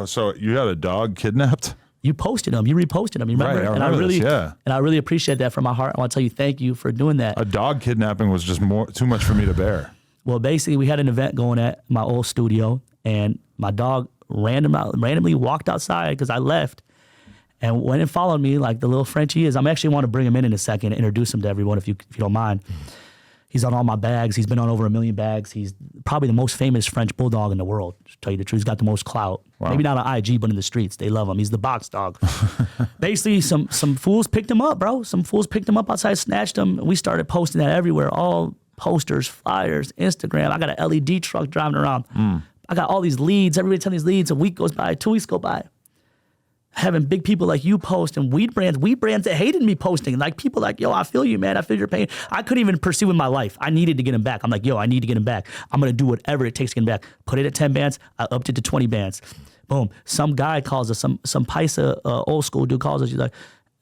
So you had a dog kidnapped? You posted them. You reposted them. You remember? Right, And I really appreciate that from my heart. I want to tell you thank you for doing that. A dog kidnapping was just too much for me to bear. Well, basically, we had an event going at my old studio, and my dog randomly walked outside because I left and went and followed me like the little French he is. I'm actually want to bring him in a second and introduce him to everyone if you don't mind. He's on all my bags. He's been on over 1 million bags. He's probably the most famous French bulldog in the world, to tell you the truth. He's got the most clout. Wow. Maybe not on IG, but in the streets. They love him. He's the box dog. Basically, some fools picked him up, bro. Some fools picked him up outside, snatched him. We started posting that everywhere. All posters, flyers, Instagram. I got an LED truck driving around. I got all these leads. Everybody telling these leads. A week goes by. 2 weeks go by. Having big people like you post and weed brands that hated me posting. Like people like, yo, I feel you, man. I feel your pain. I couldn't even pursue in my life. I needed to get him back. I'm like, yo, I need to get him back. I'm going to do whatever it takes to get him back. Put it at 10 bands. I upped it to 20 bands. Boom. Some guy calls us, some Paisa old school dude calls us. He's like,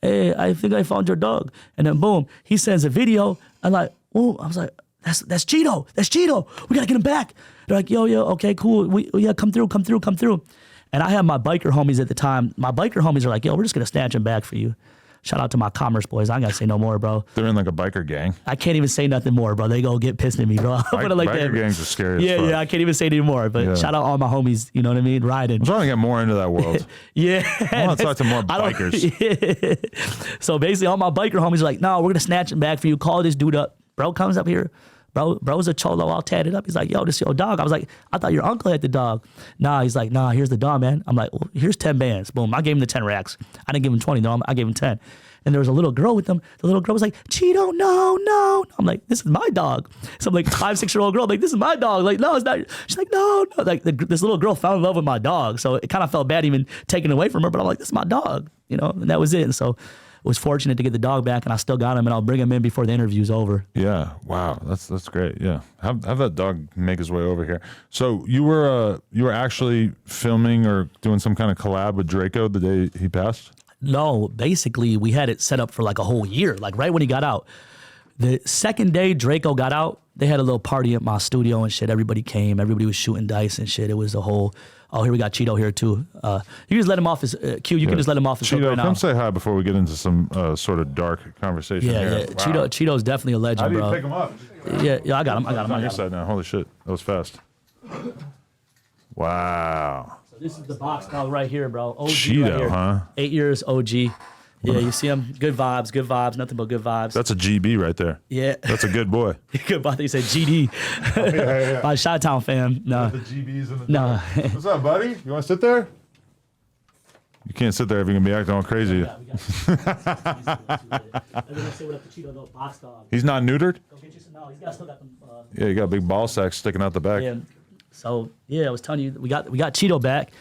hey, I think I found your dog. And then boom, he sends a video. I'm like, oh, I was like, that's Cheeto. That's Cheeto. We got to get him back. They're like, yo, okay, cool. Yeah, come through. And I had my biker homies at the time. My biker homies are like, yo, we're just going to snatch him back for you. Shout out to my commerce boys. I ain't got to say no more, bro. They're in like a biker gang. I can't even say nothing more, bro. They go get pissed at me, bro. Biker gangs are scary as fuck. Yeah, I can't even say anymore. But shout out all my homies, you know what I mean, riding. I'm trying to get more into that world. Yeah. I want to talk to more bikers. So basically all my biker homies are like, no, we're going to snatch him back for you. Call this dude up. Bro comes up here. Bro's a cholo all tatted up. He's like, yo, this your dog. I was like, I thought your uncle had the dog. Nah, he's like, nah, here's the dog, man. I'm like, well, here's 10 bands. Boom. I gave him the 10 racks. I didn't give him 20, no, I gave him 10. And there was a little girl with him. The little girl was like, Cheeto, no. I'm like, this is my dog. Some like 5-6-year-old girl, I'm like, this is my dog. Like, no, it's not. She's like, no. Like this little girl fell in love with my dog. So it kind of felt bad even taking away from her, but I'm like, this is my dog, you know? And that was it. And so was fortunate to get the dog back, and I still got him, and I'll bring him in before the interview's over. Yeah, wow, that's great. Yeah, have that dog make his way over here. So you were actually filming or doing some kind of collab with Draco the day he passed? No, basically we had it set up for like a whole year, like right when he got out. The second day Draco got out, they had a little party at my studio and shit. Everybody came, everybody was shooting dice and shit. It was a whole. Oh, here we got Cheeto here too. You can just let him off his Q. You can just let him off his Cheeto, right now. Come say hi before we get into some sort of dark conversation. Yeah, here. yeah. Wow. Cheeto's definitely a legend, bro. How do you pick him up? Yeah, I got him. On your side now. Holy shit, that was fast. Wow. So this is the box dog right here, bro. OG Cheeto, right here. Huh? 8 years OG. Yeah, you see him? Good vibes, nothing but good vibes. That's a GB right there. Yeah. That's a good boy. Good boy. He said GD. Yeah. My Chi-Town fam. No. The GBs in the No. What's up, buddy? You want to sit there? You can't sit there if you're going to be acting all crazy. He's not neutered? No, he's still got them. Yeah, you got a big ball sack sticking out the back. Yeah. So, yeah, I was telling you, we got Cheeto back,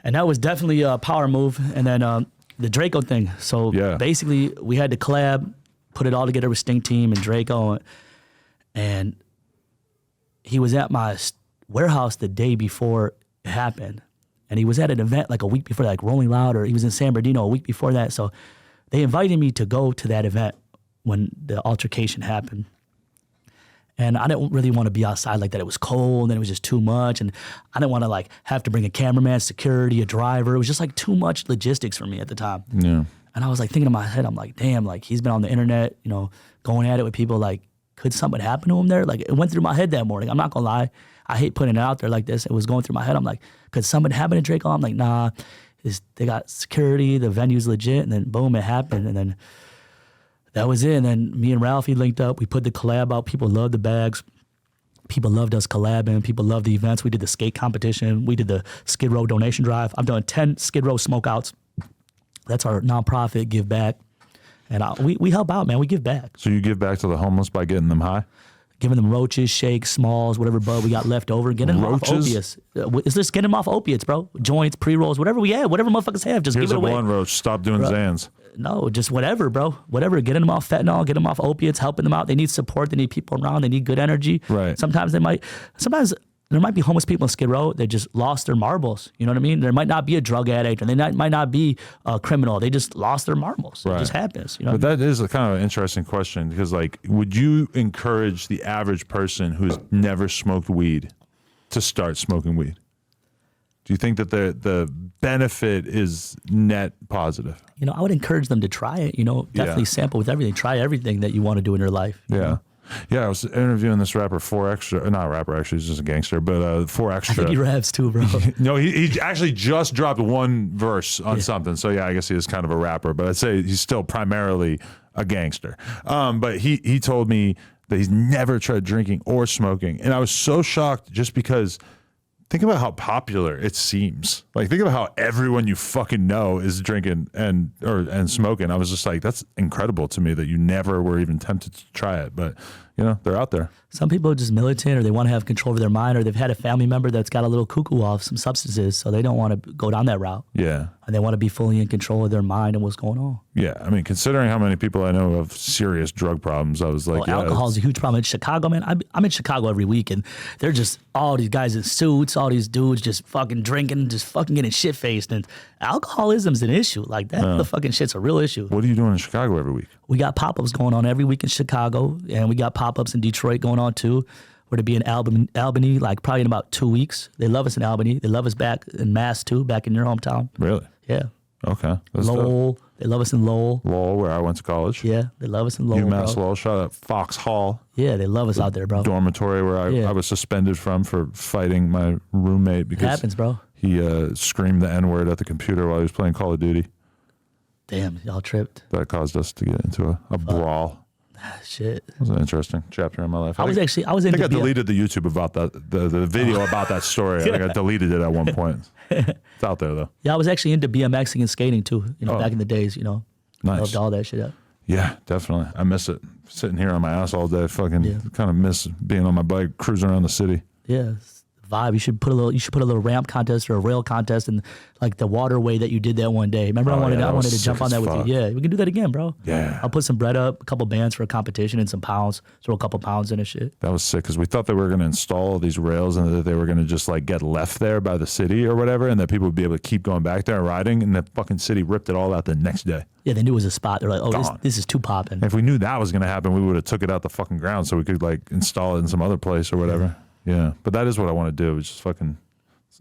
and that was definitely a power move. And then the Draco thing. So basically, we had to collab, put it all together with Stink Team and Draco, and he was at my warehouse the day before it happened, and he was at an event like a week before, like Rolling Loud, or he was in San Bernardino a week before that. So they invited me to go to that event when the altercation happened. And I didn't really want to be outside like that. It was cold and it was just too much. And I didn't want to like have to bring a cameraman, security, a driver. It was just like too much logistics for me at the time. Yeah. And I was like thinking in my head, I'm like, damn, like he's been on the internet, you know, going at it with people. Like, could something happen to him there? Like it went through my head that morning. I'm not gonna lie. I hate putting it out there like this. It was going through my head. I'm like, could something happen to Draco? I'm like, nah, they got security, the venue's legit. And then boom, it happened. And then that was it. And then me and Ralphie linked up. We put the collab out. People loved the bags. People loved us collabing. People loved the events. We did the skate competition. We did the Skid Row donation drive. I've done 10 Skid Row smokeouts. That's our nonprofit give back. And we help out, man. We give back. So you give back to the homeless by getting them high? Giving them roaches, shakes, smalls, whatever bud we got left over. Getting them off opiates. It's just getting them off opiates, bro. Joints, pre-rolls, whatever we have, whatever motherfuckers have, just Here's give it away. Here's a blunt roach. Stop doing Zans. No, just whatever, bro. Whatever. Getting them off fentanyl, getting them off opiates, helping them out. They need support. They need people around. They need good energy. Right. Sometimes there might be homeless people in Skid Row that just lost their marbles. You know what I mean? There might not be a drug addict, and they might not be a criminal. They just lost their marbles. Right. It just happens. You know. But that is a kind of an interesting question because, like, would you encourage the average person who's never smoked weed to start smoking weed? Do you think that the benefit is net positive? You know, I would encourage them to try it. You know, definitely sample with everything. Try everything that you want to do in your life. You know? Yeah, I was interviewing this rapper, 4Extra. Not a rapper, actually, he's just a gangster, but 4Extra. I think he raps too, bro. No, he actually just dropped one verse on something. So, yeah, I guess he is kind of a rapper, but I'd say he's still primarily a gangster. But he told me that he's never tried drinking or smoking. And I was so shocked just because think about how popular it seems. Like, think about how everyone you fucking know is drinking and smoking. I was just like, that's incredible to me that you never were even tempted to try it. But, you know, they're out there. Some people are just militant, or they want to have control over their mind, or they've had a family member that's got a little cuckoo off some substances, so they don't want to go down that route. Yeah. And they want to be fully in control of their mind and what's going on. Yeah. I mean, considering how many people I know have serious drug problems, I was like, alcohol is a huge problem in Chicago, man. I'm in Chicago every week, and they're just all these guys in suits, all these dudes just fucking drinking, just fucking getting shit-faced. And alcoholism's an issue. Like, that the fucking shit's a real issue. What are you doing in Chicago every week? We got pop-ups going on every week in Chicago, and we got pop-ups in Detroit going on too. We're to be in Albany, like probably in about 2 weeks. They love us in Albany. They love us back in Mass too, back in your hometown. Really? Yeah. Okay. Lowell. They love us in Lowell. Lowell, where I went to college. Yeah, they love us in Lowell, UMass bro. Lowell. Shout out Fox Hall. Yeah, they love us out there, bro. Dormitory where I was suspended from for fighting my roommate because It happens, bro. he screamed the N-word at the computer while he was playing Call of Duty. Damn, y'all tripped. That caused us to get into a brawl. Shit. It was an interesting chapter in my life. I was into I deleted the YouTube about that, the video about that story. I think I deleted it at one point. It's out there though. Yeah, I was actually into BMXing and skating too. You know, back in the days. You know, Nice. loved all that shit up. Yeah, definitely. I miss it. Sitting here on my ass all day, fucking kind of miss being on my bike, cruising around the city. Yeah, it's the vibe. You should put a little ramp contest or a rail contest in like the waterway that you did that one day. Remember, I wanted to jump on that with you. Yeah, we can do that again, bro. Yeah. I'll put some bread up, a couple bands for a competition, and some pounds. Throw a couple pounds in and shit. That was sick because we thought they were going to install all these rails and that they were going to just like get left there by the city or whatever, and that people would be able to keep going back there and riding, and the fucking city ripped it all out the next day. Yeah, they knew it was a spot. They're like, oh, this is too popping. If we knew that was going to happen, we would have took it out the fucking ground so we could like install it in some other place or whatever. Yeah, but that is what I want to do. It's just fucking,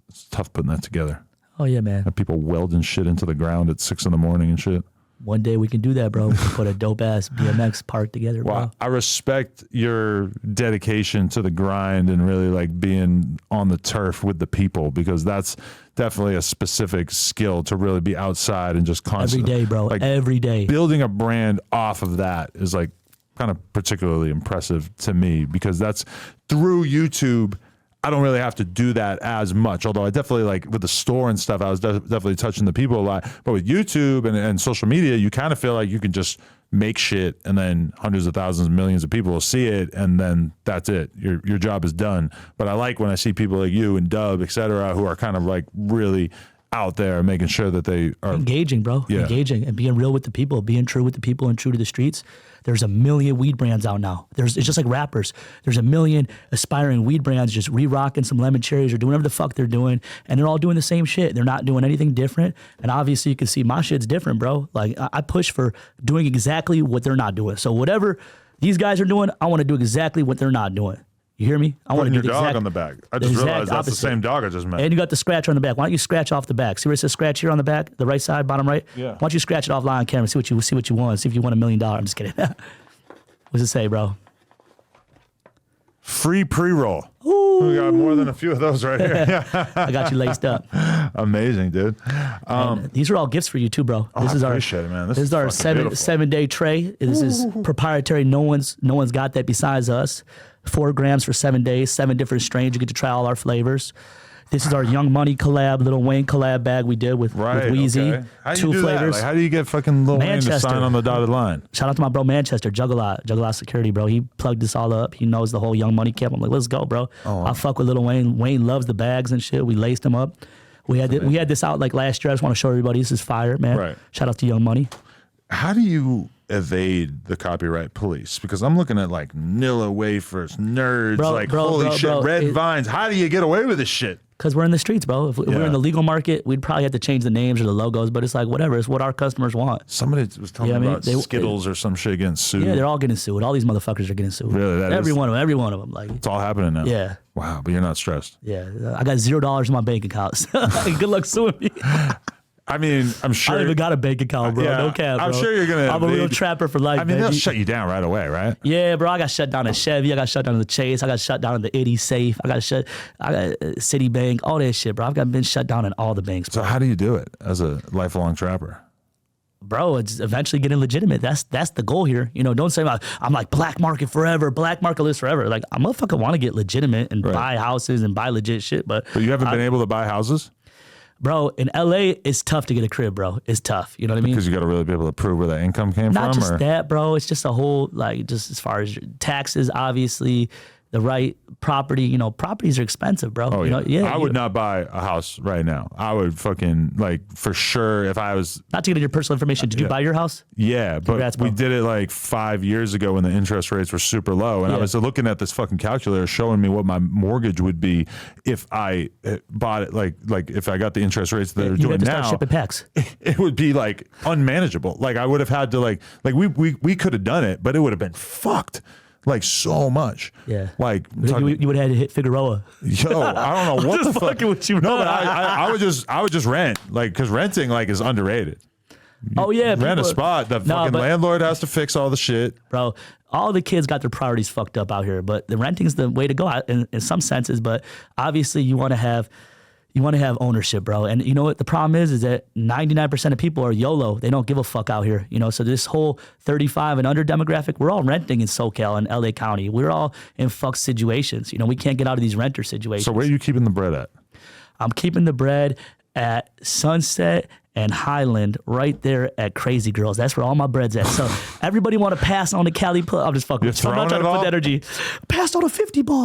it's tough putting that together. Oh yeah, man. Have people welding shit into the ground at 6 a.m. and shit. One day we can do that, bro. We can put a dope ass BMX park together, bro. Well, I respect your dedication to the grind and really like being on the turf with the people, because that's definitely a specific skill to really be outside and just constantly. Every day, bro. Like, every day. Building a brand off of that is like kind of particularly impressive to me, because that's through YouTube. I don't really have to do that as much, although I definitely, like with the store and stuff, I was definitely touching the people a lot. But with YouTube and social media, you kind of feel like you can just make shit and then hundreds of thousands, millions of people will see it, and then that's it. Your job is done. But I like when I see people like you and Dub, et cetera, who are kind of like really out there making sure that they are engaging, bro. Yeah. Engaging and being real with the people, being true with the people and true to the streets. There's a million weed brands out now. It's just like rappers. There's a million aspiring weed brands just re-rocking some lemon cherries or doing whatever the fuck they're doing, and they're all doing the same shit. They're not doing anything different. And obviously you can see my shit's different, bro. Like I push for doing exactly what they're not doing. So whatever these guys are doing, I want to do exactly what they're not doing. You hear me? I want to do your dog on the back. I just realized that's the same dog I just met. And you got the scratch on the back. Why don't you scratch off the back? See where it says scratch here on the back, the right side, bottom right? Yeah. Why don't you scratch it off live on camera? See what you want. See if you want $1 million. I'm just kidding. What's it say, bro? Free pre-roll. Ooh. We got more than a few of those right here. I got you laced up. Amazing, dude. These are all gifts for you too, bro. I appreciate it, man. This is our beautiful. 7-day tray. This is proprietary. No one's got that besides us. 4 grams for 7 days, 7 different strains. You get to try all our flavors. This is our Young Money collab, Lil Wayne collab bag we did with Weezy. Okay. How do 2 you do flavors. That? Like, how do you get fucking Lil Wayne to sign on the dotted line? Shout out to my bro Manchester, Juggalot Security, bro. He plugged this all up. He knows the whole Young Money camp. I'm like, let's go, bro. I fuck with Lil Wayne. Wayne loves the bags and shit. We laced him up. We had this out like last year. I just want to show everybody this is fire, man. Right. Shout out to Young Money. How do you evade the copyright police? Because I'm looking at like Nilla wafers, nerds, holy shit, red vines. How do you get away with this shit? Because we're in the streets, bro. If we were in the legal market, we'd probably have to change the names or the logos, but it's like, whatever. It's what our customers want. Somebody was telling me about Skittles or some shit getting sued. Yeah, they're all getting sued. All these motherfuckers are getting sued. Really? Every one of them. Like, it's all happening now. Yeah. Wow, but you're not stressed. Yeah. I got $0 in my bank account. Good luck suing me. I mean, I'm sure. I don't even got a bank account, bro. No cap, bro. I'm sure you're going to. I'm a real trapper for life, baby. They'll shut you down right away, right? Yeah, bro. I got shut down at Chevy. I got shut down in the Chase. I got shut down in the Itty Safe. I got Citibank, all that shit, bro. I've been shut down in all the banks, bro. So how do you do it as a lifelong trapper? Bro, it's eventually getting legitimate. That's the goal here. Don't say I'm like black market forever, black market list forever. Like, I motherfucker want to get legitimate and buy houses and buy legit shit, but you haven't been able to buy houses? Bro, in LA, it's tough to get a crib, bro. It's tough. You know what I mean? Because you got to really be able to prove where that income came from? Not just that, bro. It's just a whole, just as far as taxes, obviously, the right property. Properties are expensive, bro. Oh, I would not buy a house right now. I would fucking, for sure, if I was... Not to get into your personal information, did you buy your house? Yeah, but Congrats, we did it 5 years ago when the interest rates were super low. And I was looking at this fucking calculator showing me what my mortgage would be if I bought it, if I got the interest rates that they're doing have to now. Start shipping packs. It would be unmanageable. I would have had to we could have done it, but it would have been fucked. So much. Yeah. You would have had to hit Figueroa. Yo, I don't know what the fuck. With you, no, but I would just rent. Because renting is underrated. Oh yeah. Rent a spot. The fucking landlord has to fix all the shit. Bro, all the kids got their priorities fucked up out here, but the renting's the way to go in some senses, but obviously you want to have ownership, bro. And you know what the problem is that 99% of people are YOLO. They don't give a fuck out here. So this whole 35 and under demographic, we're all renting in SoCal and LA County. We're all in fucked situations. We can't get out of these renter situations. So where are you keeping the bread at? I'm keeping the bread at Sunset and Highland, right there at Crazy Girls. That's where all my bread's at. So everybody want to pass on the Cali. I'm just fucking. I'm not trying to put the energy. Pass on a 50 ball.